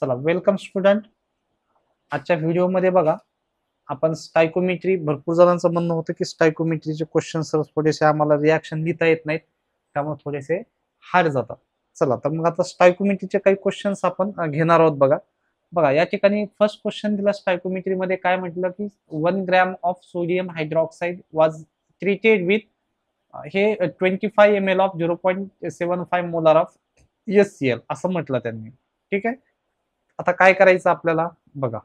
चला welcome student. आजच्या व्हिडिओमध्ये बघा आपण स्टायकोमेट्री, भरपूर जणांचं म्हणणं होतं की स्टायकोमेट्रीचे क्वेश्चन्स थोडेसे आम्हाला रिॲक्शन लिहिता येत नाहीत, त्यामुळे थोडेसे हार्ड जातात. चला तर मग आता स्टायकोमेट्रीचे काही क्वेश्चन्स आपण घेणार आहोत. बघा बघा या ठिकाणी फर्स्ट क्वेश्चन दिला स्टायकोमेट्रीमध्ये, काय म्हटलं की 1 gram of sodium hydroxide was treated with हे 25 ml of 0.75 molar of HCl असं म्हटलं त्यांनी. ठीक आहे. आता काय करायचं आपल्याला बघा,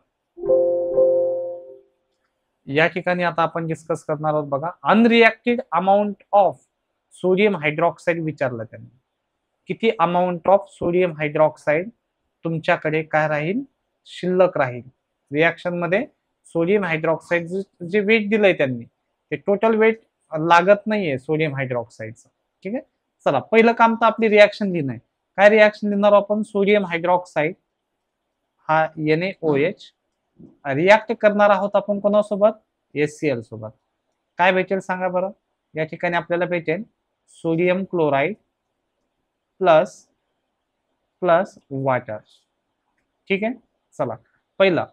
या ठिकाणी आता आपण डिस्कस करणार आहोत. बघा unreacted amount of sodium hydroxide विचारलं त्यांनी. किती अमाऊंट ऑफ सोडियम हायड्रॉक्साईड तुमच्याकडे काय राहील, शिल्लक राहील. रिएक्शन मध्ये सोडियम हायड्रॉक्साईड जे वेट दिलंय त्यांनी, ते टोटल वेट लागत नाहीये सोडियम हायड्रॉक्साईडचं. ठीक आहे. चला पहिलं काम तर आपली रिएक्शन लिहिणं आहे. काय रिएक्शन लिहिणार आपण? सोडियम हायड्रॉक्साईड हा NaOH रिॲक्ट करणार आहोत आपण कोणासोबत? HCl सोबत. काय भेटेल सांगा बरं? या ठिकाणी आपल्याला भेटेल sodium chloride plus plus water. ठीक आहे. चला पहिला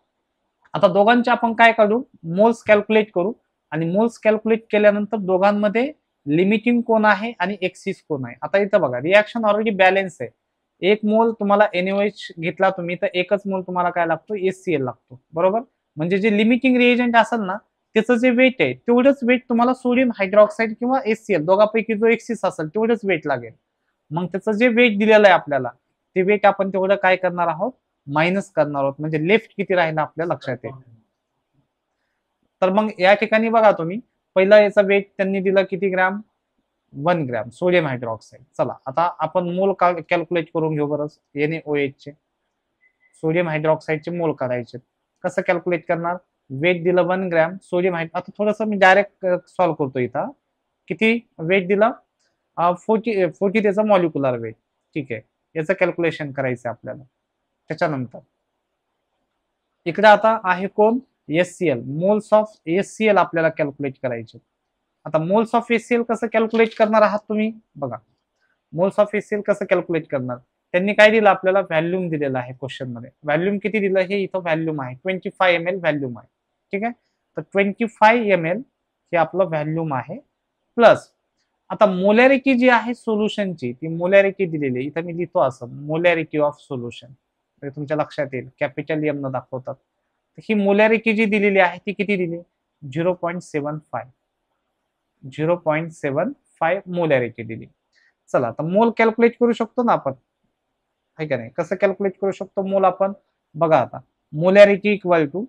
आता दोघांचे आपण काय काढू, मोल्स कॅल्क्युलेट करू, आणि मोल्स कॅल्क्युलेट केल्यानंतर दोघांमध्ये लिमिटिंग कोण आहे आणि एक्सिस कोण आहे. आता इथं बघा रिॲक्शन ऑलरेडी बॅलन्स आहे. 1 मोल तुम्हाला NaOH घेतला तुम्ही तर 1च मोल तुम्हाला काय लागतो, HCl लागतो. बरोबर. म्हणजे जे लिमिटिंग रिएजंट असेल ना, त्याचं जे वेट आहे तेवढंच वेट तुम्हाला सोडियम हायड्रॉक्साईड किंवा HCl दोघांपैकी जो एक्सिस असेल तेवढंच वेट लागेल. मग त्याचं जे वेट दिलेलं आहे आपल्याला, ते वेट आपण तेवढं काय करणार आहोत, मायनस करणार आहोत. म्हणजे लेफ्ट किती राहील आपल्या लक्षात येईल. तर मग या ठिकाणी बघा तुम्ही, पहिला याचा वेट त्यांनी दिला किती ग्रॅम, 1 ग्रॅम सोडियम हायड्रॉक्साईड. चला आता आपण मोल कॅल्क्युलेट करून घेऊ बरं. NaOH चे सोडियम हायड्रॉक्साईडचे मोल काढायचे. कसं कॅल्क्युलेट करणार? वेट दिलं 1 ग्रॅम सोडियम आता थोडंसं मी डायरेक्ट सॉल्व्ह करतो. इथं किती वेट दिला, 40 त्याचा मॉलिक्युलर वेट. ठीक आहे. याचं कॅल्क्युलेशन करायचं आपल्याला. त्याच्यानंतर इकडे आता आहे कोण, HCl. मोल्स ऑफ HCl आपल्याला कॅल्क्युलेट करायचे. आता मोल्स ऑफ HCl कसं कॅल्क्युलेट करणार आहात तुम्ही बघा. मोल्स ऑफ HCl कसं कॅल्क्युलेट करणार? त्यांनी काय दिलं आपल्याला, व्हॅल्यूम दिलेला आहे क्वेश्चन मध्ये. व्हॅल्यूम किती दिलं, हे इथं व्हॅल्यूम आहे 25 ml व्हॅल्यूम आहे. ठीक आहे. तर 25 ml हे आपलं व्हॅल्यूम आहे. प्लस आता मोलॅरिटी जी आहे सोल्युशनची, ती मोलॅरिटी दिलेली आहे. इथं मी लिहितो असं, मोलॅरिटी ऑफ सोल्युशन. तुमच्या लक्षात येईल, कॅपिटल एम न दाखवतात. ही मोलॅरिटी जी दिलेली आहे ती किती दिली, 0.75 मोलॅरिटी दिली. चला तर मोल कॅल्क्युलेट करू शकतो ना आपण, आहे का नाही? कसं कॅल्क्युलेट करू शकतो मोल आपण बघा. आता मोलॅरिटी इक्वल टू,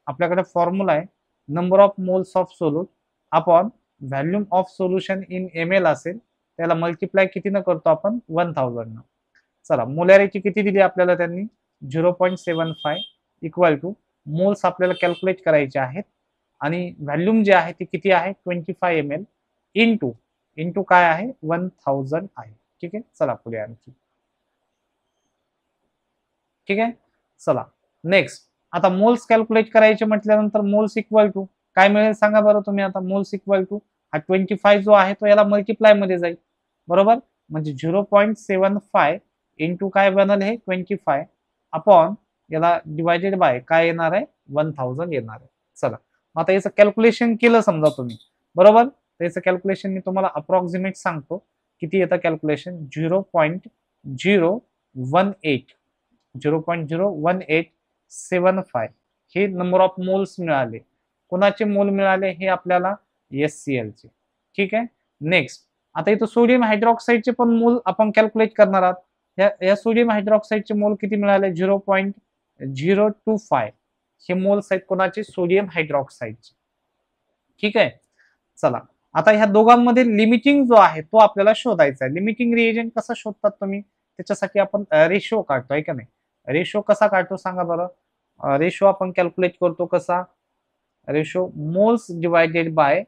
आपल्याकडे फॉर्म्युला आहे, number of moles of solute upon volume of solution in ml असेल, त्याला मल्टिप्लाय किती न करतो आपण, 1000 न. चला मोलॅरिटी किती दिली आपल्याला त्यांनी, 0.75 इक्वल टू मोल्स आपल्याला कॅल्क्युलेट करायचे आहेत, आणि व्हॅल्यूम जे आहे ती किती आहे, 25 ml इंटू काय आहे, 1000 आहे. ठीक आहे. चला पुढे आणखी. ठीक आहे. चला नेक्स्ट, आता मोल्स कॅल्क्युलेट करायचे म्हटल्यानंतर मोल्स इक्वल टू काय मिळेल सांगा बरं तुम्ही. आता मोल्स इक्वल टू हा 25 जो आहे तो याला मल्टिप्लाय मध्ये जाईल. बरोबर. म्हणजे 0.75 इंटू काय बनल, हे 25 अपॉन याला डिवायडेड बाय काय येणार आहे, 1000 येणार आहे. चला आता याचं कॅल्क्युलेशन केलं समजा तुम्ही. बरोबर. तर याचं कॅल्क्युलेशन मी तुम्हाला अप्रॉक्सिमेट सांगतो किती येतं कॅल्क्युलेशन, 0.01875 हे नंबर ऑफ मोल्स मिळाले. कोणाचे मोल मिळाले, हे आपल्याला HCl चे. ठीक आहे. नेक्स्ट, आता इथं सोडियम हायड्रॉक्साईडचे पण मोल आपण कॅल्क्युलेट करणार आहात. या सोडियम हायड्रॉक्साईडचे मोल किती मिळाले, 0.025 हे मोल्स आहेत कोणाचे, सोडियम हायड्रॉक्साईडचे. ठीक आहे. चला आता ह्या दोघांमध्ये लिमिटिंग जो आहे तो आपल्याला शोधायचा आहे. लिमिटिंग रिएजंट कसा शोधतात तुम्ही, त्याच्यासाठी आपण रेशो काढतो, आहे का नाही? रेशो कसा काढतो सांगा बरं. रेशो आपण कॅल्क्युलेट करतो कसा, ratio moles divided by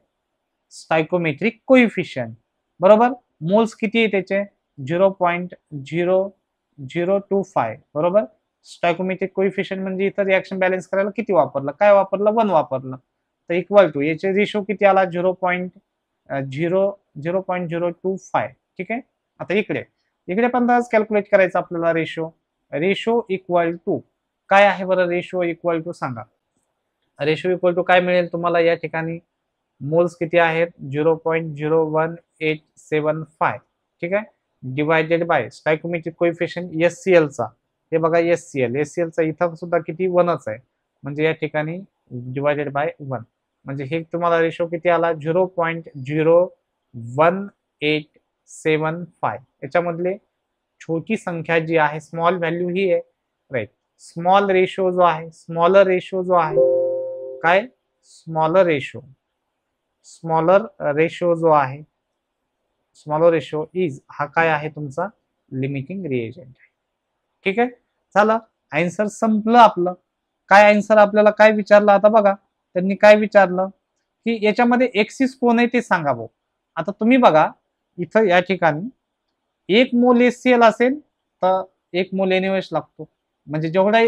stoichiometric coefficient. बरोबर. मोल्स किती आहे त्याचे, 0.0025. बरोबर. स्टायकोमेट्रिक कोइफिशियंट म्हणजे इथं रिएक्शन बॅलन्स करायला किती वापरलं, काय वापरलं, 1 वापरलं. तर इक्वल टू याचे रेशो किती आला, 0.025. ठीक आहे. आता इकडे पण कॅल्क्युलेट करायचं आपल्याला रेशो इक्वल टू काय आहे बरं रेशो इक्वल टू सांगा. रेशो इक्वल टू काय मिळेल तुम्हाला या ठिकाणी. मोल्स किती आहेत 0.01875. ठीक आहे. Divided by stoichiometric coefficient SCL चा. हे बघा एससीएल चा इथं सुद्धा किती 1च आहे. म्हणजे या ठिकाणी डिवायडेड बाय 1. म्हणजे हे तुम्हाला रेशो किती आला 0.01875. याच्यामधले छोटी संख्या जी आहे स्मॉल व्हॅल्यू ही आहे. राईट. स्मॉल रेशो जो आहे स्मॉलर रेशो जो आहे काय स्मॉलर रेशो जो आहे स्मॉलर रेशो इज हा काय आहे तुमचा लिमिटिंग रिएजंट. ठीक आहे. झालं आन्सर संपलं आपलं. काय आन्सर आपल्याला काय विचारलं आता बघा. त्यांनी काय विचारलं की याच्यामध्ये एक्सिस कोण आहे ते सांगा भाऊ. आता तुम्ही बघा इथं या ठिकाणी 1 मोल एचसीएल असेल तर 1 मोल एनएओएच लागतो. म्हणजे जेवढा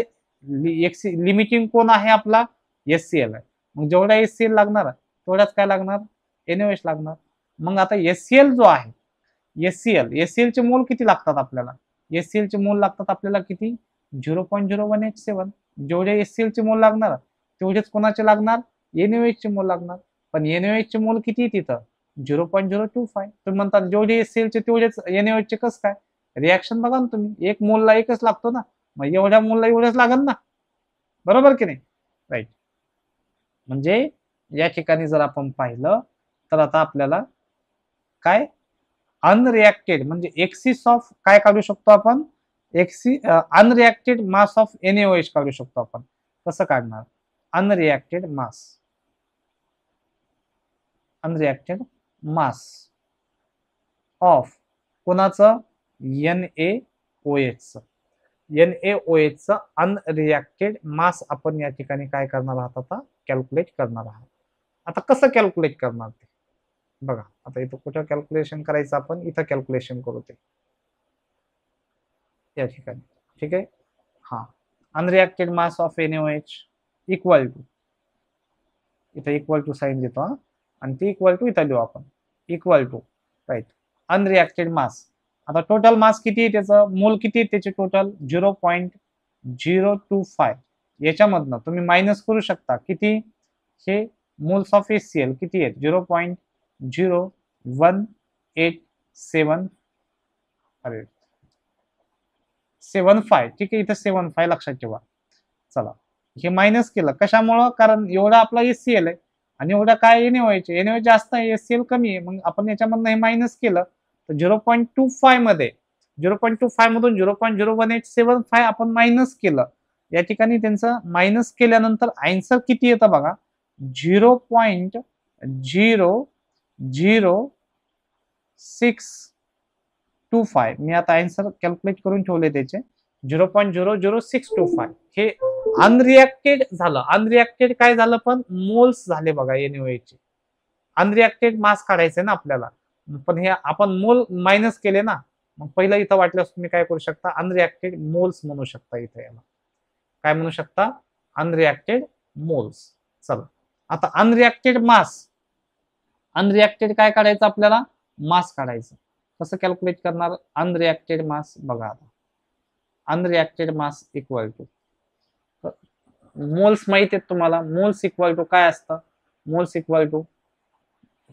लिमिटिंग कोण आहे आपला एचसीएल आहे. मग जेवढा एचसीएल लागणार तेवढाच काय लागणार एनएओएच लागणार. मग आता एचसीएल जो आहे एचसीएल चे मोल किती लागतात आपल्याला. एचसीएल चे मोल लागतात आपल्याला किती 0.0187. जेवढे एचसीएल चे मोल लागणार तेवढेच कोणाचे लागणार एनएओएच चे मोल लागणार. पण एनएओएच चे मोल किती तिथं 0.025. तुम्ही म्हणतात जेवढे एचसीएल चे तेवढेच एनएओएच चे कसं काय. रिॲक्शन बघा ना तुम्ही. 1 मोलला 1च लागतो ना. मग एवढ्या मोलला एवढंच लागेल ना. बरोबर की नाही. राईट. म्हणजे या ठिकाणी जर आपण पाहिलं तर आता आपल्याला काय अनरिएक्टेड म्हणजे एक्सिस ऑफ काय काढू शकतो आपण अनरिएक्टेड मास ऑफ एनएओएच काढू शकतो आपण. कसं काढणार अनरिएक्टेड मास ऑफ कोणाचं एनएओएच चं अनरिएक्टेड मास आपण या ठिकाणी काय करणार आहात आता कॅल्क्युलेट करणार आहात. आता कसं कॅल्क्युलेट करणार ते बघा. आता इथं कुठं कॅल्क्युलेशन करायचं आपण इथं कॅल्क्युलेशन करू ते या ठिकाणी. ठीक आहे. हा unreacted mass of NAOH equal to इथं इक्वल टू साइन देतो हा आणि ते इक्वल टू इथं देऊ आपण equal to right unreacted mass. आता टोटल मास किती आहे त्याचं मोल किती आहे त्याचे टोटल 0.025. याच्यामधनं तुम्ही मायनस करू शकता किती हे मोल्स ऑफ एचसीएल किती आहेत 0.0187 अरे 75. ठीक आहे. इथं 75 लक्षात ठेवा. चला हे मायनस केलं कशामुळं कारण एवढा आपला एचसीएल आहे आणि एवढा काय एनएओएच जास्त आहे एचसीएल कमी आहे. मग आपण याच्यामधनं हे मायनस केलं तर 0.25 मध्ये 0.25 मधून 0.01875 आपण मायनस केलं. या ठिकाणी त्यांचं मायनस केल्यानंतर आन्सर किती येतं बघा 0.00625. मी आता आन्सर कॅल्क्युलेट करून ठेवले त्याचे 0.00625. हे अनरिएक्टेड झालं. अनरिएक्टेड काय झालं पण मोल्स झाले बघा एनएओएच. अनरिएक्टेड मास काढायचे ना आपल्याला पण हे आपण मोल मायनस केले ना. मग पहिलं इथं वाटल्यास तुम्ही काय करू शकता अनरिएक्टेड मोल्स म्हणू शकता. इथं याला काय म्हणू शकता अनरिएक्टेड मोल्स. चला आता अनरिएक्टेड काय काढायचं आपल्याला मास काढायचं. कसं कॅल्क्युलेट करणार अनरिएक्टेड मास बघा. आता unreacted mass equal two moles माहित आहेत तुम्हाला. मोल्स इक्वल टू काय असतं मोल्स इक्वल टू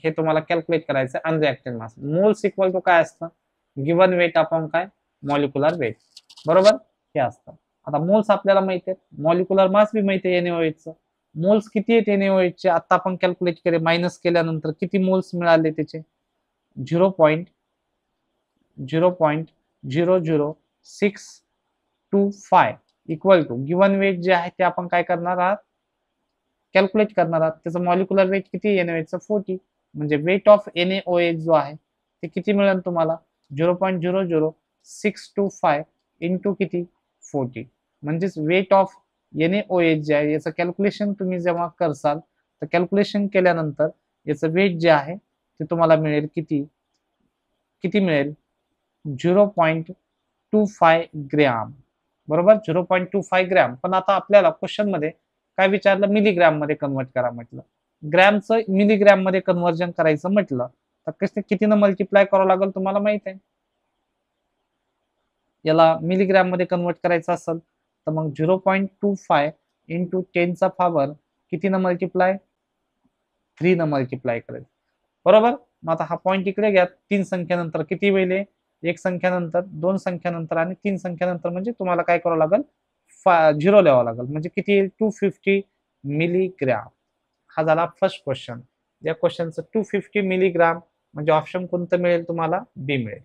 हे तुम्हाला कॅल्क्युलेट करायचं unreacted mass. Moles equal to काय असतं गिवन वेट अपॉन काय मॉलिक्युलर वेट. बरोबर हे असतं. आता मोल्स आपल्याला माहित आहेत मॉलिक्युलर मास बी माहिती आहे एनएओएच चं. मोल्स किती आहेत एनएओएच चे आता आपण कॅल्क्युलेट केले मायनस केल्यानंतर किती मोल्स मिळाले त्याचे 0.00625 इक्वल टू गिवन वेट जे आहे ते आपण काय करणार आहात कॅल्क्युलेट करणार आहात. त्याचं मॉलिक्युलर वेट किती एनएओएच चं 40. म्हणजे वेट ऑफ एनएओएच जो आहे ते किती मिळेल तुम्हाला 0.00625 इंटू किती 40. म्हणजेच वेट ऑफ एनएओएच जे आहे याचं कॅल्क्युलेशन तुम्ही जेव्हा करसाल तर कॅल्क्युलेशन केल्यानंतर याचं वेट जे आहे ते तुम्हाला मिळेल किती मिळेल 0.25 ग्रॅम. बरोबर 0.25 ग्रॅम. पण आता आपल्याला क्वेश्चन मध्ये काय विचारलं मिलीग्रॅम मध्ये कन्वर्ट करा म्हटलं. ग्रॅमचं मिलीग्रॅम मध्ये कन्व्हर्जन करायचं म्हटलं तर कसं कितीनं मल्टिप्लाय करावं लागेल तुम्हाला माहित आहे. याला मिलीग्रॅम मध्ये कन्वर्ट करायचं असेल तर मग 0.25 इंटू 10चा पॉवर किती न मल्टिप्लाय 3 न मल्टिप्लाय करेल, बरोबर. मग आता हा पॉईंट इकडे घ्या, 3 संख्येनंतर किती होईल, एक संख्यानंतर, 2 संख्यानंतर आणि 3 संख्यानंतर, म्हणजे तुम्हाला काय करावं लागेल, 0 लिहावं लागेल, म्हणजे किती येईल 250 मिलीग्राम. हा झाला फर्स्ट क्वेश्चन. या क्वेश्चनचं 250 मिलीग्राम म्हणजे ऑप्शन कोणतं मिळेल तुम्हाला, बी मिळेल.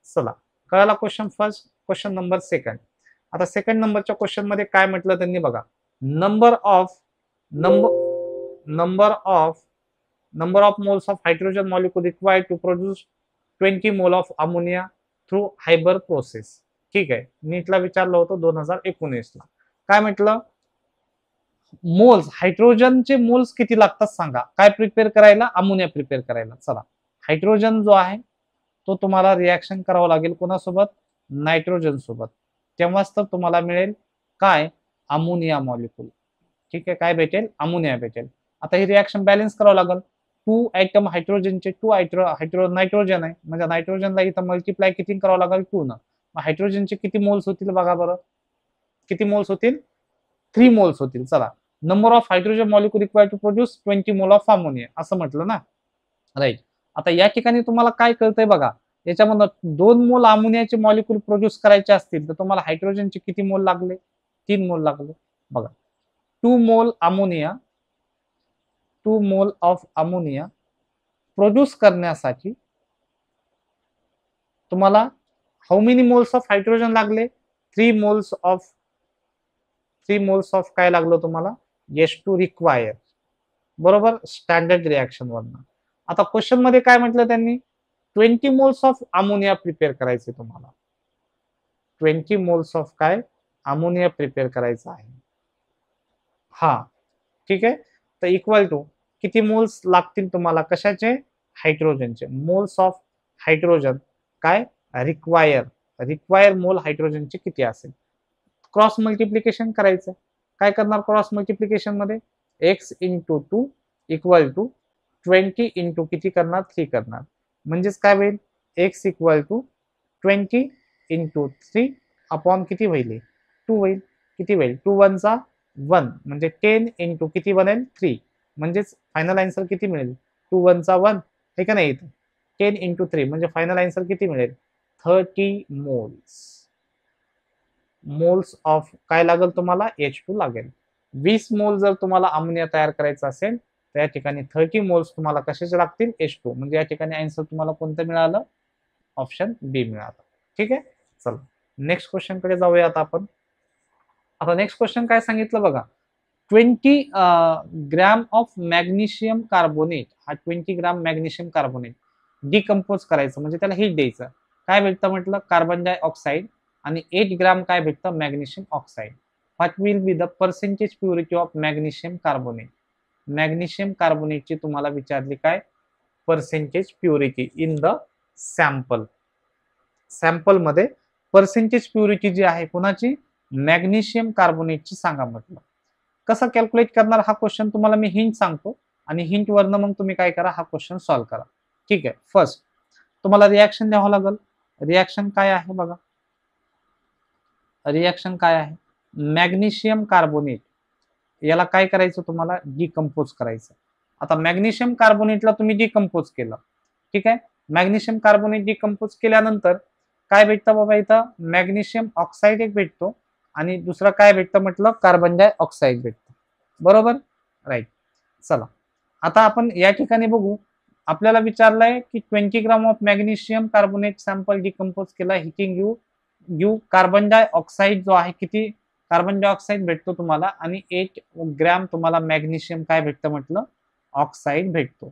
चला, कळाला question first. Question number second. आता सेकंड नंबरच्या क्वेश्चन मध्ये काय म्हटलं त्यांनी बघा, number of moles of hydrogen molecule required to produce 20 mole of ammonia through Haber process. ठीक आहे, नीटला विचारलं होतं 2019 ला. काय म्हटलं, मोल्स, हायड्रोजनचे मोल्स किती लागतात सांगा, काय प्रिपेअर करायला, अमोनिया प्रिपेअर करायला. चला, हायड्रोजन जो आहे तो तुम्हाला रिॲक्शन करावं लागेल कोणासोबत, नायट्रोजन सोबत, तेव्हाच तर तुम्हाला मिळेल काय, अमोनिया मॉलिक्यूल. ठीक आहे, काय भेटेल, अमोनिया भेटेल. आता ही रिॲक्शन बॅलन्स करावं लागेल. 2 आयटम हायड्रोजनचे, 2 नायट्रोजन आहे, म्हणजे नायट्रोजनला इथं मल्टिप्लाय किती करावं लागेल, 2 न. मग हायड्रोजनचे किती मोल्स होतील बघा बरं, किती मोल्स होतील, 3 मोल्स होतील. चला, number of hydrogen molecule required to produce 20 mole of ammonia, असं म्हटलं ना, राईट. आता या ठिकाणी तुम्हाला काय कळतंय बघा, याच्यामधून 2 मोल अमोनियाचे मॉलिक्यूल प्रोड्यूस करायचे असतील तर तुम्हाला हायड्रोजनचे किती मोल लागले, 3 मोल लागले. बघा, 2 मोल ammonia, 2 mole of ammonia produce करण्यासाठी तुम्हाला how many moles of hydrogen लागले, 3 मोल्स ऑफ काय लागलं तुम्हाला, H2 रिक्वायर, बरोबर, स्टँडर्ड रिॲक्शन वरनं. आता क्वेश्चन मध्ये काय म्हटलं त्यांनी, 20 मोल्स ऑफ अमोनिया प्रिपेअर करायचे तुम्हाला, 20 मोल्स ऑफ काय, अमोनिया प्रिपेअर करायचं आहे. हा, ठीक आहे. तर इक्वल टू किती मोल्स लागतील तुम्हाला, कशाचे, हायड्रोजनचे, मोल्स ऑफ हायड्रोजन काय, रिक्वायर मोल हायड्रोजनचे किती असेल. क्रॉस मल्टिप्लिकेशन करायचं. काय करणार क्रॉस मल्टिप्लिकेशन मध्ये, x into 2 equal to 20 into किती करणार, 3 करणार, म्हणजेच काय होईल, x equal to 20 into 3 upon किती होईल, 2 होईल. किती होईल, 2 1 चा 1, म्हणजे 10 इंटू किती बनेल, 3, म्हणजेच फायनल आन्सर किती मिळेल, 2 1 चा 1, हे का नाही, 10 इंटू 3 म्हणजे फायनल आन्सर किती मिळेल, 30 मोल्स ऑफ काय लागेल तुम्हाला, H2 लागेल. 20 मोल जर तुम्हाला अमोनिया तयार करायचा असेल तर या ठिकाणी 30 मोल्स तुम्हाला कशाचे लागतील, H2, म्हणजे या ठिकाणी आन्सर तुम्हाला कोणतं मिळालं, ऑप्शन बी मिळालं. ठीक आहे, चला नेक्स्ट क्वेश्चन कडे जाऊया आता आपण. आता नेक्स्ट क्वेश्चन काय सांगितलं बघा, 20 ग्रॅम ऑफ मॅग्नेशियम कार्बोनेट, हा 20 ग्रॅम मॅग्नेशियम कार्बोनेट डिकम्पोज करायचं, म्हणजे त्याला हीट द्यायचं. काय भेटतं म्हटलं, कार्बन डायऑक्साईड, आणि 8 ग्रॅम काय भेटतं, magnesium oxide. What will be the percentage purity of magnesium carbonate. Magnesium कार्बोनेटची तुम्हाला विचारली काय, percentage purity in the sample. Sample मध्ये पर्सेंटेज प्युरिटी जी आहे कोणाची, मॅग्नेशियम कार्बोनेटची सांगा म्हटलं. कसं कॅल्क्युलेट करणार हा क्वेश्चन तुम्हाला मी हिंट सांगतो, आणि हिंट वरनं मग तुम्ही काय करा, हा क्वेश्चन सॉल्व्ह करा. ठीक आहे, फर्स्ट तुम्हाला रिॲक्शन द्यावं लागेल. रिॲक्शन काय आहे बघा, रिॲक्शन काय आहे, मॅग्नेशियम कार्बोनेट, याला काय करायचं तुम्हाला, डिकम्पोज करायचं. आता मॅग्नेशियम कार्बोनेटला तुम्ही डिकम्पोज केलं, ठीक आहे, मॅग्नेशियम कार्बोनेट डिकम्पोज केल्यानंतर काय भेटतं बाबा, इथं मॅग्नेशियम ऑक्साईड एक भेटतो, आणि दुसरं काय भेटतं म्हटलं, कार्बन डायऑक्साईड भेटतं, बरोबर, राईट. चला, आता आपण या ठिकाणी बघू, आपल्याला विचारलंय की 20 gram of magnesium carbonate sample decompose केला, हिटिंग यू कार्बन डायऑक्साईड जो आहे, किती कार्बन डायऑक्साईड भेटतो तुम्हाला, आणि 8 ग्रॅम तुम्हाला मॅग्नेशियम काय भेटतं म्हटलं, ऑक्साईड भेटतो.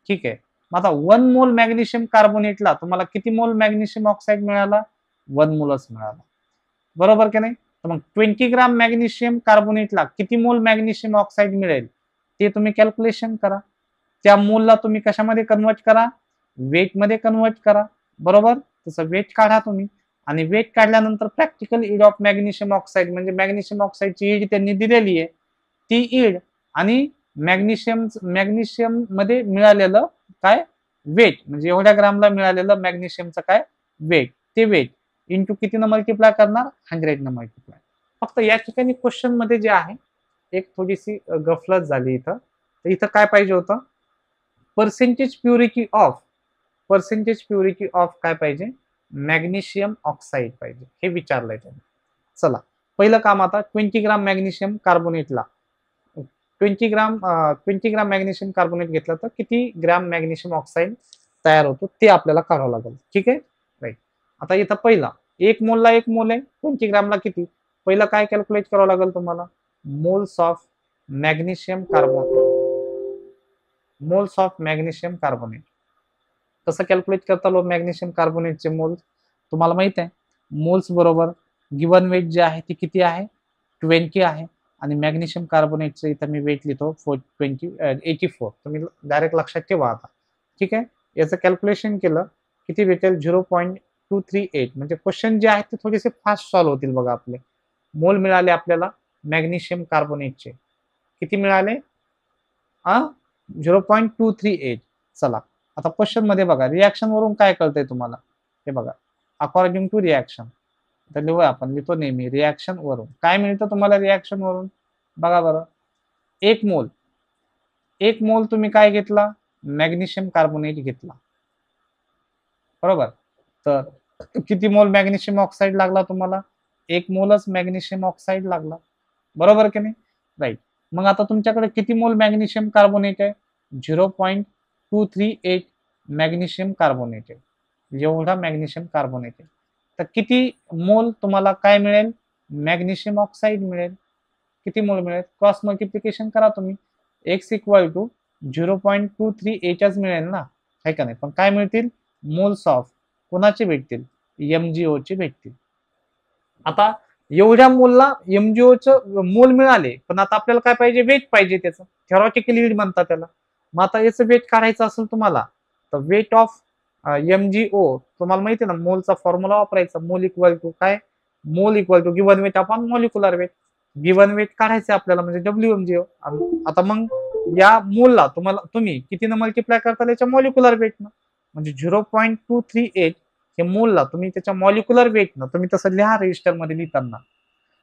ठीक आहे, मग आता 1 मोल मॅग्नेशियम कार्बोनेटला तुम्हाला किती मोल मॅग्नेशियम ऑक्साईड मिळाला, 1 मोलच मिळाला, बरोबर की नाही. तर मग 20 ग्राम मॅग्नेशियम कार्बोनेटला किती मोल मॅग्नेशियम ऑक्साईड मिळेल ते तुम्ही कॅल्क्युलेशन करा. त्या मोलला तुम्ही कशामध्ये कन्वर्ट करा, वेट मध्ये कन्वर्ट करा, बरोबर. तसं वेट काढा तुम्ही, आणि वेट काढल्यानंतर practical yield of magnesium oxide, म्हणजे मॅग्नेशियम ऑक्साईडची ईल्ड त्यांनी दिलेली आहे, ती ईल्ड आणि मॅग्नेशियम मध्ये मिळालेलं काय वेट, म्हणजे एवढ्या ग्रामला मिळालेलं मॅग्नेशियमचं काय वेट, ते वेट इंटू कितीनं मल्टिप्लाय करणार, 100 न मल्टिप्लाय. फक्त या ठिकाणी क्वेश्चन मध्ये जे आहे एक थोडीशी गफलत झाली इथं. तर इथं काय पाहिजे होतं, पर्सेंटेज प्युरिटी ऑफ काय पाहिजे, मॅग्नेशियम ऑक्साईड पाहिजे, हे विचारलंय त्यांनी. चला पहिलं काम आता 20 ग्राम मॅग्नेशियम कार्बोनेटला 20 ग्राम मॅग्नेशियम कार्बोनेट घेतलं तर किती ग्राम मॅग्नेशियम ऑक्साईड तयार होतो ते आपल्याला काढावं लागेल. ठीक आहे, राईट. आता इथं पहिला 1 मोलला 1 मोल आहे, 20 ग्रामला किती, पहिलं काय कॅल्क्युलेट करावं लागेल तुम्हाला, मोल्स ऑफ मॅग्नेशियम कार्बोनेट. कसं कॅल्क्युलेट करता लो मॅग्नेशियम कार्बोनेटचे मोल्स, तुम्हाला माहित आहे मोल्स बरोबर गिवन वेट जे आहे ते किती आहे, 20 आहे. आणि मॅग्नेशियम कार्बोनेटचं इथं मी वेट लिहितो 84. तुम्ही डायरेक्ट लक्षात ठेवा आता. ठीक आहे, याचं कॅल्क्युलेशन केलं किती भेटेल, 0.238. म्हणजे क्वेश्चन जे आहेत ते थोडेसे फास्ट सॉल्व्ह होतील बघा. आपले मोल मिळाले आपल्याला मॅग्नेशियम कार्बोनेटचे, किती मिळाले, 0.238. चला आता क्वेश्चन मध्ये बघा, रिॲक्शन वरून काय कळतंय तुम्हाला, हे बघा, अकॉर्डिंग टू रिॲक्शन. तर लिहूया आपण, लिहितो नेहमी रिॲक्शन वरून काय मिळतं तुम्हाला, रिॲक्शन वरून बघा बरं, 1 मोल तुम्ही काय घेतला, मॅग्नेशियम कार्बोनेट घेतला, बरोबर. तर किती मोल मॅग्नेशियम ऑक्साईड लागला तुम्हाला, 1 मोलच मॅग्नेशियम ऑक्साईड लागला, बरोबर की नाही, राईट. मग आता तुमच्याकडे किती मोल मॅग्नेशियम कार्बोनेट आहे, 0.238 मॅग्नेशियम कार्बोनेट आहे, एवढा मॅग्नेशियम कार्बोनेट आहे. तर किती मोल तुम्हाला काय मिळेल, मॅग्नेशियम ऑक्साईड मिळेल, किती मोल मिळेल, क्रॉस मल्टिप्लिकेशन करा तुम्ही, x इक्वल टू 0.238च मिळेल ना, आहे का नाही. पण काय मिळतील, मोल्स ऑफ कोणाचे भेटतील, MgO चे भेटतील. आता एवढ्या मोलला MgO मोल मिळाले, पण आता आपल्याला काय पाहिजे, वेट पाहिजे त्याचं, थेरॉटिकल यील्ड म्हणतात त्याला. मग आता याचं वेट काढायचं असेल तुम्हाला, तर वेट ऑफ MgO तुम्हाला माहिती आहे ना, मोलचा फॉर्म्युला वापरायचा, मोल इक्वल टू काय, mole equal to given weight upon molecular weight. Given weight काढायचं आपल्याला म्हणजे WMgO. आता मग या मोलला तुम्ही कितीनं मल्टिप्लाय करता, त्याच्या मॉलिक्युलर वेटनं, म्हणजे 0.238 हे मोलला तुम्ही त्याच्या मॉलिक्युलर वेटनं, तुम्ही तसं लिहा रजिस्टर मध्ये लिहिताना,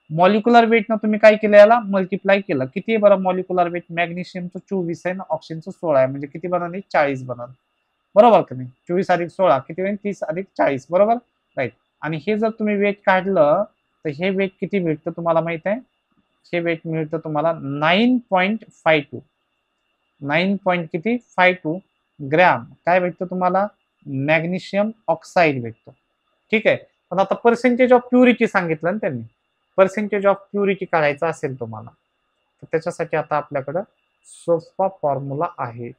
मॉलिक्युलर वेटनं तुम्ही काय केलं, याला मल्टिप्लाय केलं. किती आहे बरं मॉलिक्युलर वेट, मॅग्नेशियमचं 24 आहे ना, ऑक्सिजनचं 16 आहे, म्हणजे किती बनवले, 40 बनवले, बरोबर का नाही. 24 अधिक 16 किती होईल, 30 अधिक 40, बरोबर, राईट. आणि हे जर तुम्ही वेट काढलं तर हे वेट किती मिळतं तुम्हाला माहित आहे, हे वेट मिळतं तुम्हाला 9.52 किती 52 ग्रॅम काय भेटतं तुम्हाला, मॅग्नेशियम ऑक्साईड भेटतो. ठीक आहे. पण आता पर्सेंटेज ऑफ प्युरिटी सांगितलं ना त्यांनी, पर्सेंटेज ऑफ प्युरिटी काढायचा असेल तुम्हाला, तर त्याच्यासाठी आता आपल्याकडं सोपा फॉर्म्युला आहे.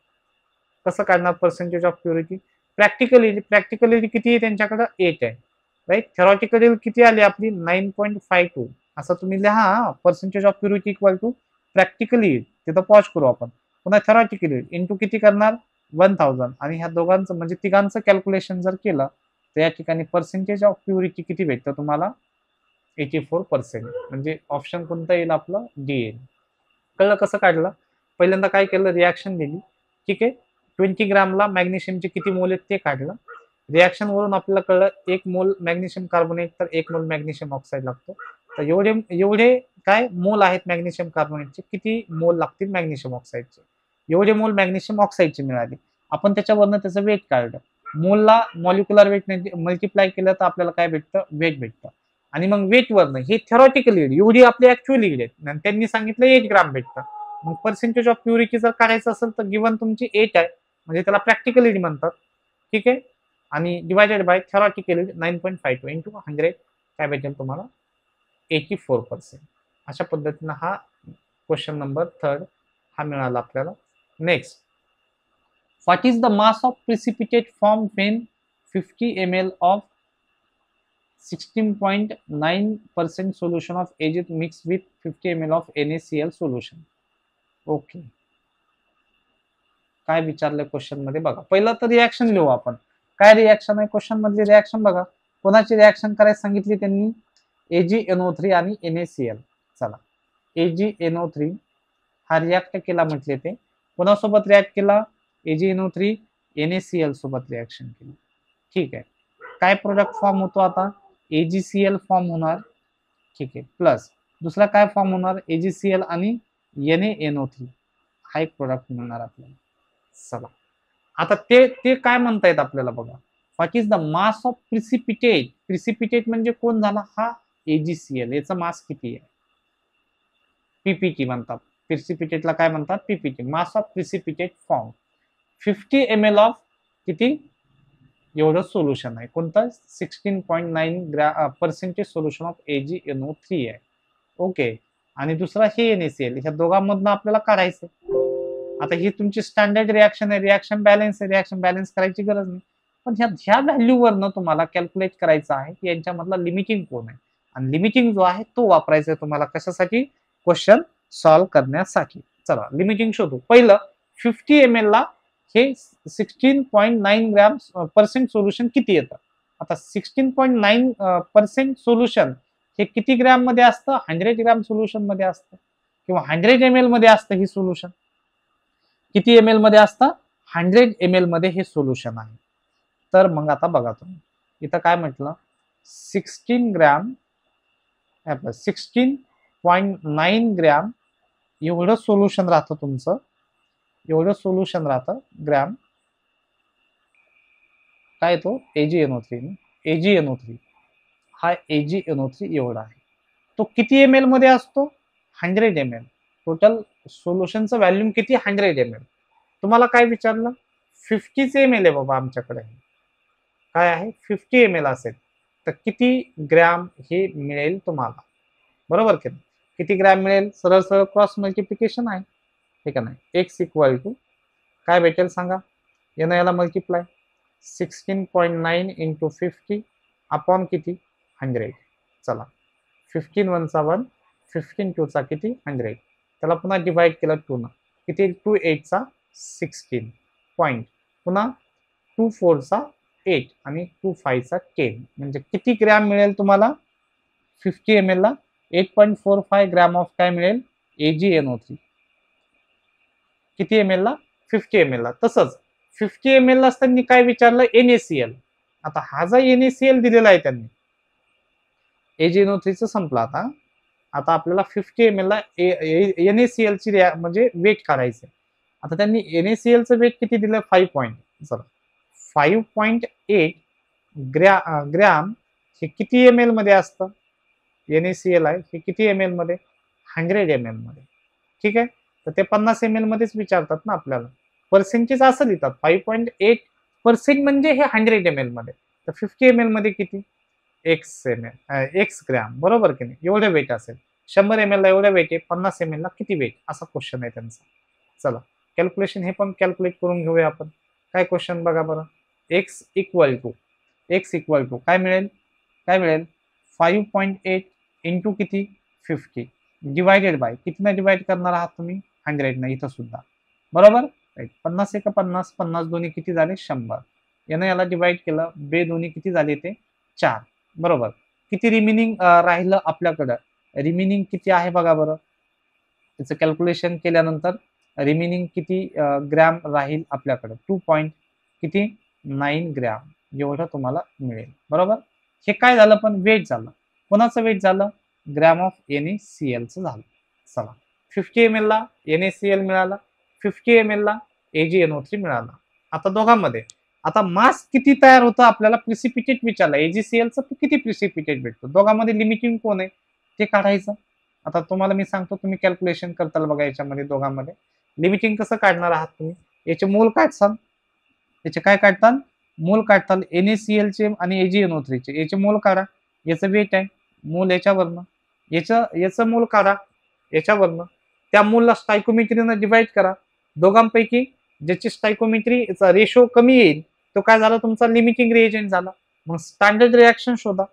कसं काढणार पर्सेंटेज ऑफ प्युरिटी, प्रॅक्टिकली किती आहे त्यांच्याकडे, 8 आहे, राईट. थेरॉटिकली किती आली आपली, 9.52. असं तुम्ही लिहा, percentage of purity equal to practically, तिथं पॉज करू आपण, पुन्हा थेरॉटिकली इंटू किती करणार, 1000. आणि ह्या दोघांचं म्हणजे तिघांचं कॅल्क्युलेशन जर केलं तर या ठिकाणी पर्सेंटेज ऑफ प्युरिटी किती भेटतं तुम्हाला, 84%. म्हणजे ऑप्शन कोणतं येईल आपलं, डी येईल. कळलं कसं काढलं, पहिल्यांदा काय केलं, रिॲक्शन दिली. ठीक आहे, 20 ग्रामला मॅग्नेशियमचे किती मोल आहेत ते काढलं. रिॲक्शन वरून आपल्याला कळलं 1 मोल मॅग्नेशियम कार्बोनेट तर 1 मोल मॅग्नेशियम ऑक्साईड लागतो. तर एवढे काय मोल आहेत मॅग्नेशियम कार्बोनेटचे, किती मोल लागतील मॅग्नेशियम ऑक्साईडचे, एवढे मोल मॅग्नेशियम ऑक्साईडचे मिळाले. आपण त्याच्यावरनं त्याचं वेट काढलं, मोलला मॉलिक्युलर वेट मल्टिप्लाय केलं तर आपल्याला काय भेटतं, वेट भेटतं. आणि मग वेट वरनं हे थेरॉटिकल यील्ड, एवढी आपली ऍक्च्युअल यील्ड आहे, आणि त्यांनी सांगितलं 8 ग्राम भेटतं. मग पर्सेंटेज ऑफ प्युरिटी जर काढायचं असेल तर गिवन तुमची 8 आहे, म्हणजे त्याला प्रॅक्टिकल यील्ड म्हणतात. ठीक आहे, आणि divided by theoretical yield 9.52 into 100 काय भेटेल तुम्हाला, 84%. अशा पद्धतीनं हा क्वेश्चन नंबर 3 हा मिळाला आपल्याला. Next, what is the mass of precipitate form when 50 ml of 16.9% solution of Agit mixed with 50 ml of NaCl solution. Okay, काय विचारलंय क्वेश्चन मध्ये बघा. पहिलं तर रिॲक्शन लिहू आपण, काय रिॲक्शन आहे क्वेश्चन मधली, रिॲक्शन बघा, कोणाची रिॲक्शन करायला सांगितली त्यांनी, AgNO3 आणि NaCl. चला, AgNO3 हा रिॲक्ट केला म्हटले, ते कोणासोबत रिॲक्ट केला, AgNO3 NaCl सोबत रिॲक्शन केली. ठीक आहे, काय प्रोडक्ट फॉर्म होतो आता, AgCl फॉर्म होणार. ठीक आहे, प्लस दुसरा काय फॉर्म होणार, AgCl आणि NaNO3 हा एक प्रोडक्ट मिळणार आपल्याला. चला आता ते ते काय म्हणतायत आपल्याला बघा, what is the mass of precipitate. Precipitate म्हणजे कोण झाला, हा AgCl. याचा मास किती आहे, PPT म्हणतात. प्रिसिपिटेटला काय म्हणतात, PPT, mass of precipitate form. 50 ml of किती, एवढं सोल्युशन आहे. कोणतं, 16.9% सोल्युशन ऑफ AgNO3 आहे. ओके. आणि दुसरा हे NaCl. ह्या दोघांमधनं आपल्याला काढायचं. आता ही तुमची स्टँडर्ड रिॲक्शन आहे, रिॲक्शन बॅलन्स आहे, रिॲक्शन बॅलन्स करायची गरज नाही. पण ह्या व्हॅल्यूवरनं तुम्हाला कॅल्क्युलेट करायचं आहे की यांच्यामधला लिमिटिंग कोण आहे, आणि लिमिटिंग जो आहे तो वापरायचा आहे तुम्हाला कशासाठी, क्वेश्चन सॉल्व्ह करण्यासाठी. चला लिमिटिंग शोधू. पहिलं 50 ml ला हे 16.9 ग्रॅम % सोल्युशन किती येतं. आता 16.9% सोल्युशन हे किती ग्रॅम मध्ये असतं, 100 ग्रॅम सोल्युशन मध्ये असतं, किंवा 100 ml मध्ये असतं ही सोल्युशन. किती ml मध्ये असतं, 100 ml मध्ये हे सोल्युशन आहे. तर मग आता बघा तुम्ही इथं काय म्हटलं, 16 ग्रॅम 16.9 ग्रॅम एवढं सोल्युशन राहतं तुमचं, एवढं सोल्युशन राहतं ग्रॅम. काय तो AgNO3, AgNO3 हा AgNO3 एवढा आहे. तो किती ml मध्ये असतो, 100 ml. टोटल सोल्युशनचं व्हॅल्यूम किती, 100 ml. तुम्हाला काय विचारलं, 50 ml आहे बाबा आमच्याकडे, काय आहे 50 ml असेल तर किती ग्रॅम हे मिळेल तुम्हाला, बरोबर की नाही. किती ग्रॅम मिळेल, सरळ सरळ क्रॉस मल्टिप्लिकेशन आहे, ठीक आहे ना. x इक्वल टू काय भेटेल सांगा, याला मल्टिप्लाय 16.9 इंटू 50 अपॉन किती, 100. चला 15 1 चा 1, 15 2 चा किती, 100. त्याला पुन्हा डिवाइड केलं 2 न, किती 2 8 चा 16 पॉइंट, पुन्हा 2 4 चा 8 आणि 2 5 चा 10. म्हणजे किती ग्रॅम मिळेल तुम्हाला, 50 ml ला 8.45 ग्रॅम ऑफ काय मिळेल, AgNO3. किती ml ला, 50 ml ला. तसंच 50 ml ला त्यांनी काय विचारलं, NaCl. आता हा जो NaCl दिलेला आहे त्यांनी, AgNO3 संपला. आता आपल्याला 50 ml ला NaCl ची म्हणजे वेट काढायचं. आता त्यांनी NaCl चं वेट किती दिलं, 5 पॉइंट. चला 5.8 ग्रॅम हे किती ml मध्ये असतं, NaCl आहे हे किती ml मध्ये, 100 ml मध्ये. ठीक आहे. तर ते 50 ml मध्येच विचारतात ना आपल्याला, पर्सेंटेज असं लिहितात 5.8% म्हणजे हे 100 ml मध्ये. तर 50 ml मध्ये किती, x ग्रॅम, बरोबर की नाही. एवढं वेट असेल, 100 ml ला एवढं वेट आहे, 50 ml ला किती वेट, असा क्वेश्चन आहे त्यांचा. चला कॅल्क्युलेशन हे पण कॅल्क्युलेट करून घेऊया आपण. काय क्वेश्चन बघा बरं, x इक्वल टू काय मिळेल, 5.8 इंटू किती, 50 डिवायडेड बाय, कितीने डिवाइड करणार आहात तुम्ही, 100 ना इथं सुद्धा, बरोबर. 50 एक 50, 50 दोन्ही किती झाले, 100. यानं याला डिवाइड केलं, बे दोन्ही किती झाले ते 4, बरोबर. किती रिमेनिंग राहिलं आपल्याकडं, रिमेनिंग किती आहे बघा बरं, त्याचं कॅल्क्युलेशन केल्यानंतर रिमेनिंग किती ग्रॅम राहील आपल्याकडे, 2. किती 9 ग्रॅम एवढं तुम्हाला मिळेल, बरोबर. हे काय झालं, पण वेट झालं. कोणाचं वेट झालं, ग्रॅम ऑफ NaCl चं झालं. चला 50 ml ला NaCl मिळाला, 50 ml ला AgNO3 मिळाला. आता दोघांमध्ये आता मास किती तयार होतं आपल्याला प्रिसिपिटेट विचारलं, AgCl चं किती प्रिसिपिटेट भेटतो, दोघांमध्ये लिमिटिंग कोण आहे ते काढायचं. आता तुम्हाला मी सांगतो, तुम्ही कॅल्क्युलेशन करताल बघा याच्यामध्ये दोघांमध्ये लिमिटिंग कसं काढणार आहात तुम्ही. याचे मोल काढसाल, याचे काय काढताल, मोल काढताल, NaCl चे आणि AgNO3 चे याचे मोल काढा. याचं वेट आहे, मोल याच्यावरनं, याचं मोल काढा याच्यावरनं, त्या मोलला स्टायकोमेट्रीनं डिवाइड करा. दोघांपैकी ज्याची स्टायकोमेट्रीचा रेशो कमी येईल तो काय झाला, तुमचा लिमिटिंग रिएजंट झाला. मग स्टँडर्ड रिॲक्शन शोधा.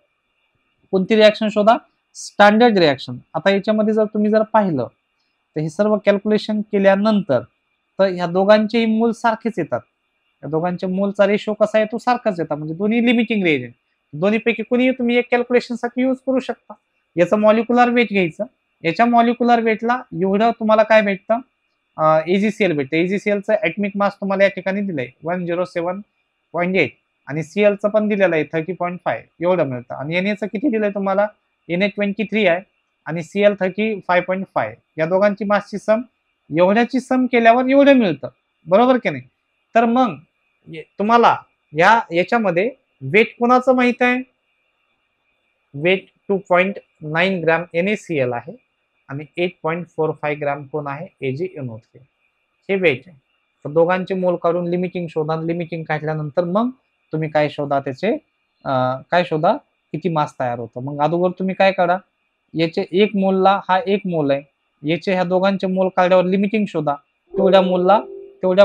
कोणती रिॲक्शन शोधा, स्टँडर्ड रिॲक्शन. आता याच्यामध्ये जर तुम्ही पाहिलं तर हे सर्व कॅल्क्युलेशन केल्यानंतर तर ह्या दोघांचे मोल सारखेच येतात. या दोघांच्या मोलचा रेशो कसा आहे, तो सारखाच येतात. म्हणजे दोन्ही लिमिटिंग रिएजंट, दोन्हीपैकी कोणी तुम्ही एक कॅल्क्युलेशन साठी यूज करू शकता. याचं मॉलिक्युलर वेट घ्यायचं, याच्या मॉलिक्युलर वेटला एवढं तुम्हाला काय भेटतं, AgCl भेटतं. AgCl चं ऍटमिक मास तुम्हाला या ठिकाणी दिलंय 107.8 आणि Cl चं पण दिलेलं आहे 30.5 एवढं मिळतं. आणि Na चं किती दिलंय तुम्हाला, Na 23 आहे आणि Cl35.5 या दोघांची मासची सम एवढ्याची सम केल्यावर एवढं मिळतं, बरोबर की नाही? तर मग तुम्हाला याच्यामध्ये वेट कोणाचं माहित आहे? वेट 2.9 ग्रॅम NaCl आहे आणि 8.45 ग्रॅम कोण आहे? AgNO3 हे वेट आहे. तर दोघांचे मोल काढून लिमिटिंग शोधा. लिमिटिंग काढल्यानंतर मग तुम्ही काय शोधा, त्याचे काय शोधा, किती मास तयार होतं. मग अगोदर तुम्ही काय करा, याचे एक मोलला हा एक मोल आहे, याचे ह्या दोघांचे मोल काढल्यावर लिमिटिंग शोधा. तेवढ्या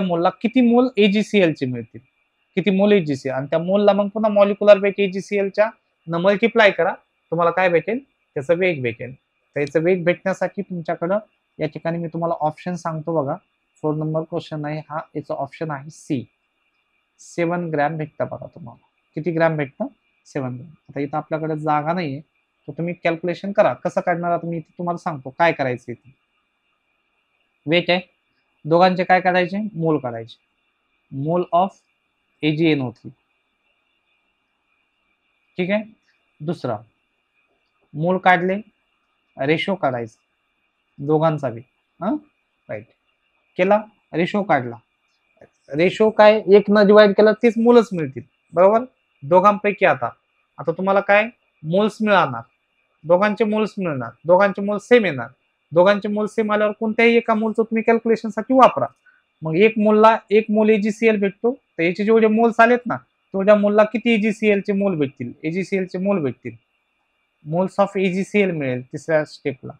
मोलला किती मोल AgCl चे मिळतील, किती मोल AgCl, आणि त्या मोलला मग पुन्हा मॉलिक्युलर वेट AgCl च्या न मल्टिप्लाय करा. तुम्हाला काय भेटेल? त्याचं वेग भेटेल. तर याचं वेग भेटण्यासाठी तुमच्याकडं या ठिकाणी मी तुम्हाला ऑप्शन सांगतो बघा. 4 नंबर क्वेश्चन आहे हा, याचा ऑप्शन आहे सी. 7 ग्रॅम भेटतं बघा तुम्हाला. किती ग्रॅम भेटतं? 7 ग्रॅम. आता इथं आपल्याकडे जागा नाहीये, तर तुम्ही कॅल्क्युलेशन करा. कसं काढणार तुम्ही इथे तुम्हाला सांगतो काय करायचं. इथे वेट आहे, दोघांचे काय करायचे? मोल करायचे. Mole of AgNO3. ठीक आहे. दुसरा मोल काढले, रेशो काढायचा दोघांचा बी. राईट, केला, रेशो काढला. रेशो काय, एक न डिवाइड केला तेच मोलच मिळतील, बरोबर. दोघांपैकी आता आता तुम्हाला काय मोल्स मिळणार? दोघांचे मोल्स मिळणार, दोघांचे मोल सेम येणार. दोघांचे मोल सेम आल्यावर कोणत्याही एका मोलचं तुम्ही कॅल्क्युलेशन साठी वापरा. मग एक मोलला एक मोल AgCl भेटतो, तर याचे जेवढे मोल्स आलेत ना, तेवढ्या मोलला किती AgCl चे मोल भेटतील? AgCl चे मोल भेटतील. मोल्स ऑफ AgCl मिळेल तिसऱ्या स्टेपला.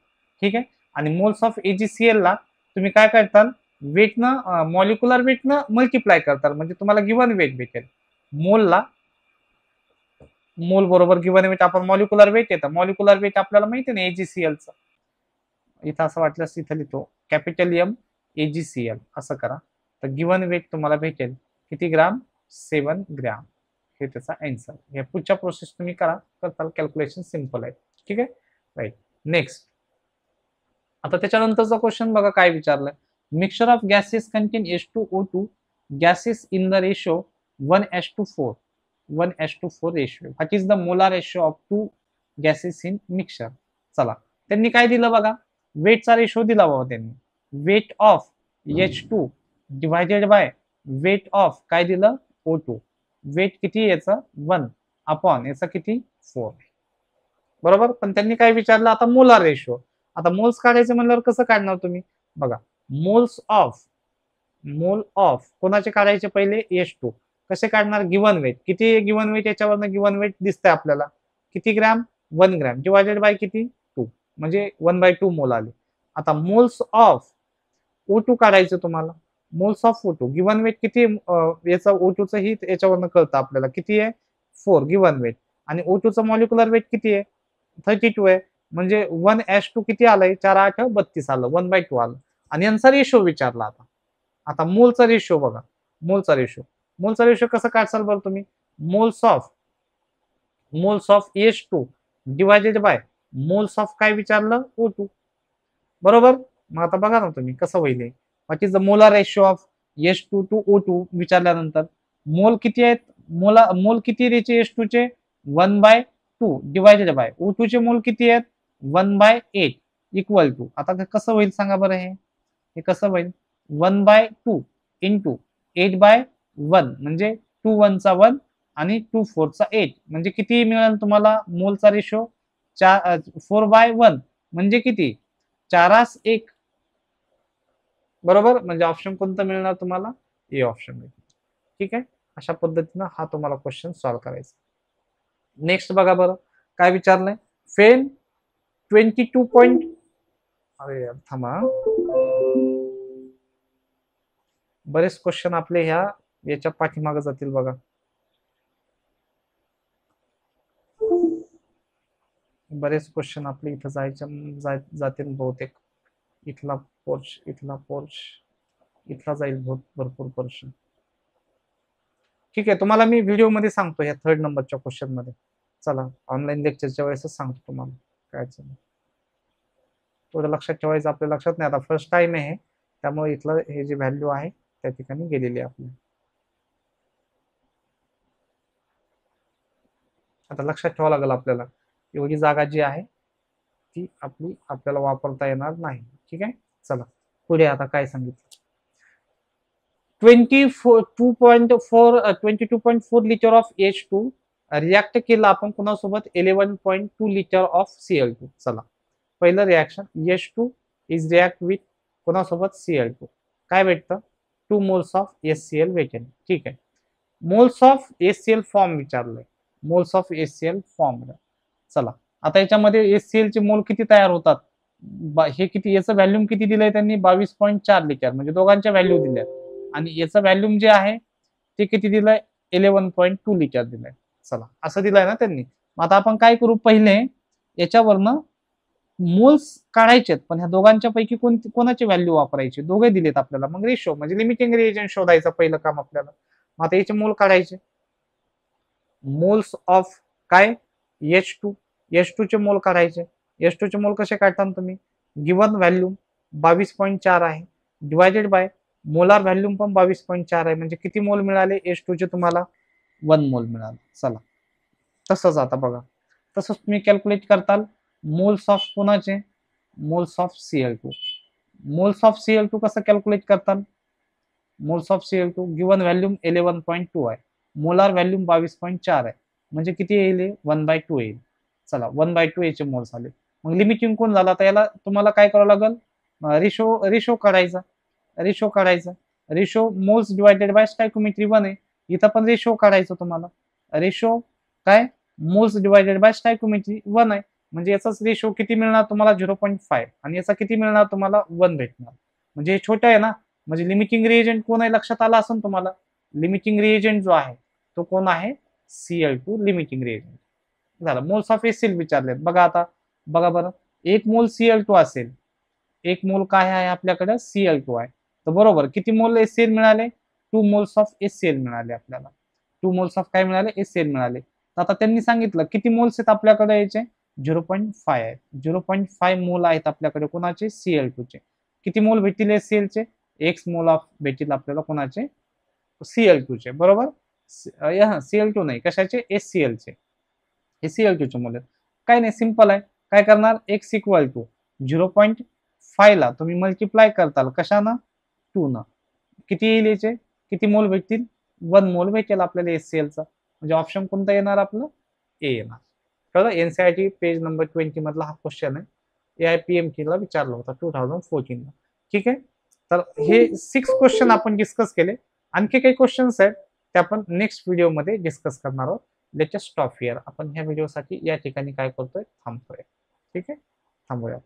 ठीक आहे. आणि मोल्स ऑफ AgCl ला तुम्ही काय करताल? वेटनं मॉलिक्युलर वेटनं मल्टिप्लाय करताल, म्हणजे तुम्हाला गिव्हन वेट भेटेल. मोलला मोल बरोबर गिव्हन वेट, आपण मॉलिक्युलर वेट येतं. मॉलिक्युलर वेट आपल्याला माहिती आहे ना AgCl चं. इथं असं वाटल्यास इथं लिहितो कॅपिटल M AgCl असं करा. तर गिव्हन वेट तुम्हाला भेटेल किती ग्राम? 7 ग्रॅम. हे त्याचा आन्सर. या पुढच्या प्रोसेस तुम्ही करा, करताल कॅल्क्युलेशन सिंपल आहे. ठीक आहे. राईट. नेक्स्ट, आता त्याच्यानंतरचा क्वेश्चन बघा काय विचारलंय. Mixture of gases contain H2O2 gases in the ratio 1:4. 1:4 ratio. What is the molar ratio of two gases in mixture? चला, त्यांनी काय दिलं बघा, वेटचा रेशो दिला बाबा त्यांनी. Weight of H2 divided by weight of काय दिलं? O2. वेट किती याचं? 1 अपॉन याचा किती? 4. बरोबर. पण त्यांनी काय विचारलं आता? Molar ratio. आता मोल्स काढायचे म्हणल्यावर कसं काढणार तुम्ही? बघा, मोल ऑफ कोणाचे काढायचे? पहिले H2. कसे काढणार? Given weight. किती गिव्हन वेट? याच्यावरनं गिव्हन वेट दिसतंय आपल्याला. किती ग्रॅम? 1 ग्रॅम डिवायडेड बाय किती? 2, म्हणजे 1/2 मोल आले. आता मोल्स ऑफ O2 काढायचं तुम्हाला. Moles of O2 given weight किती? याचा O2 चं ही याच्यावरनं कळतं आपल्याला. किती आहे? 4 गिव्हन वेट. आणि O2 चं मॉलिक्युलर वेट किती आहे? 32 आहे. म्हणजे 1:2 किती आलंय? 4×8 = 32 आलं. 1/2 आलं. आणि यांचा रेशो विचारला आता. आता मोलचा रेशो बघा. मोलचा रेशो कसं काढसाल बरं तुम्ही? Moles of H2 divided bye moles of काय विचारलं? O2. बरोबर. मग आता बघा ना तुम्ही कसं होईल. What is the molar ratio of H2 to O2 विचारल्यानंतर मोल किती आहेत? मोल किती द्यायचे H2 चे? 1/2 डिवायडेड बाय O2 चे मोल किती आहेत? 1/8 इक्वल टू. आता कसं होईल सांगा बरं? हे कसं होईल? 1/2 इंटू 8/1 म्हणजे 2 1 चा 1 आणि 2 4 चा 8 म्हणजे किती मिळेल तुम्हाला मोलचा रेशो? 4/1 म्हणजे किती? 4:1. बरोबर. म्हणजे ऑप्शन कोणतं मिळणार तुम्हाला? ए ऑप्शन मिळेल. ठीक आहे. अशा पद्धतीनं हा तुम्हाला क्वेश्चन सॉल्व्ह करायचा. नेक्स्ट बघा बरं काय विचारलंय. फेन 22 पॉइंट, अरे यार थांबा, बरेच क्वेश्चन आपले याच्या पाठीमागे जातील बघा. बरेच क्वेश्चन आपले इथं जातील बहुतेक. इथला पोर्च इथला जाईल भरपूर क्वेश्चन. ठीक आहे, तुम्हाला मी व्हिडिओ मध्ये सांगतो ह्या 3rd नंबरच्या क्वेश्चन मध्ये. चला, ऑनलाईन लेक्चरच्या वेळेसच सांगतो तुम्हाला काय चालू. थोडं लक्षात ठेवायचं, आपल्या लक्षात नाही. आता फर्स्ट टाइम आहे त्यामुळे इथलं हे जे व्हॅल्यू आहे त्या ठिकाणी गेलेली आहे आपली. आता लक्षात ठेवावं लागेल आपल्याला. एवढी जागा जी आहे ती आपल्याला वापरता येणार नाही. ठीक आहे, चला पुढे आता काय सांगितलं. 22.4 लिटर ऑफ H2 रिॲक्ट केलं आपण कोणासोबत 11.2 लिटर ऑफ Cl2. चला पहिलं reaction H2 is react with कोणासोबत Cl2. काय भेटतं 2 मोल्स ऑफ HCl भेटेल. ठीक आहे, मोल्स ऑफ HCl फॉर्म विचारलंय, मोल्स ऑफ HCl फॉर्म. चला आता याच्यामध्ये HCl चे मोल किती तयार होतात, हे किती, याचं व्हॅल्यूम किती दिलंय त्यांनी 22.4 लिटर, म्हणजे दोघांच्या व्हॅल्यू दिल्या, आणि याचं व्हॅल्यूम जे आहे ते किती दिलंय 11.2 लिटर दिलंय. चला असं दिलंय ना त्यांनी. आता आपण काय करू, पहिले याच्यावरनं मोल्स काढायचे, पण ह्या दोघांच्या पैकी कोणाची व्हॅल्यू वापरायची, दोघे दिलेत आपल्याला, मग रेशो म्हणजे लिमिटिंग रिएजंट शोधायचं पहिलं काम आपल्याला. आता याचे मोल काढायचे, मोल्स ऑफ काय H2, H2 चे मोल काढायचे. H2 चे मोल कसे काढता तुम्ही, गिवन व्हॅल्यूम 22.4 आहे डिवायडेड बाय मोलार व्हॅल्यूम पण 22.4 आहे, म्हणजे किती मोल मिळाले H2 चे तुम्हाला 1 मोल मिळाले. चला तसंच आता बघा, तसंच तुम्ही कॅल्क्युलेट करताल मोल्स ऑफ कोणाचे, moles of Cl2. Moles of Cl2 कसं कॅल्क्युलेट करताल, moles of Cl2 given volume 11.2 आहे, मोलार व्हॅल्यूम 22.4 आहे, म्हणजे किती येईल 1/2 येईल. चला 1/2 याचे मोल्स आले. मग लिमिटिंग कोण झाला, तर याला तुम्हाला काय करावं लागेल, रेशो काढायचा, रेशो मोल्स डिवायडेड बाय स्टॅइकोमेट्री 1 आहे, इथं पण रेशो काढायचं तुम्हाला, रेशो काय मोल्स डिवायडेड बाय स्टॅइकोमेट्री 1 आहे, म्हणजे याचाच रेशो किती मिळणार तुम्हाला 0.5, आणि याचा किती मिळणार तुम्हाला 1 भेटणार, म्हणजे हे छोटं आहे ना. म्हणजे लिमिटिंग रिएजंट कोण आहे लक्षात आला असेल तुम्हाला, लिमिटिंग रिएजंट जो आहे तो कोण आहे, Cl2 लिमिटिंग रिएजंट झालं. मोल्स ऑफ HCl विचारलेत बघा, आता बघा बरं, 1 मोल Cl2 असेल, 1 मोल काय आहे आपल्याकडे Cl2 आहे, तर बरोबर किती मोल HCl मिळाले, 2 मोल्स ऑफ HCl मिळाले आपल्याला, 2 मोल्स ऑफ काय मिळाले, HCl मिळाले. तर आता त्यांनी सांगितलं किती मोल्स आहेत आपल्याकडे याचे 0.5 आहेत, 0.5 मोल आहेत आपल्याकडे कोणाचे Cl2 चे. किती मोल भेटतील HCl चे, x मोल ऑफ भेटतील आपल्याला कोणाचे Cl2 चे, बरोबर. Cl2 नाही, कशाचे HCl चे, हे Cl2 चे मोल आहेत. काय नाही, सिंपल आहे, काय करणार x इक्वल टू 0.5 ला तुम्ही मल्टिप्लाय करताल कशानं 2 न, किती येईल याचे, किती मोल भेटतील 1 मोल भेटेल आपल्याला HCl चा, म्हणजे ऑप्शन कोणता येणार आपलं ए येणार. कळलं, एनसीईआरटी पेज नंबर 20 मधला हा क्वेश्चन आहे, AIPMK ला विचारला होता 2014 ला. ठीक आहे, तर हे 6 क्वेश्चन आपण डिस्कस केले, आणखी काही क्वेश्चन्स आहेत ते आपण नेक्स्ट व्हिडिओ मध्ये डिस्कस करणार आहोत. Let us stop here. आपण ह्या व्हिडिओसाठी या ठिकाणी काय करतोय, थांबतोय. ठीक आहे, थांबूया.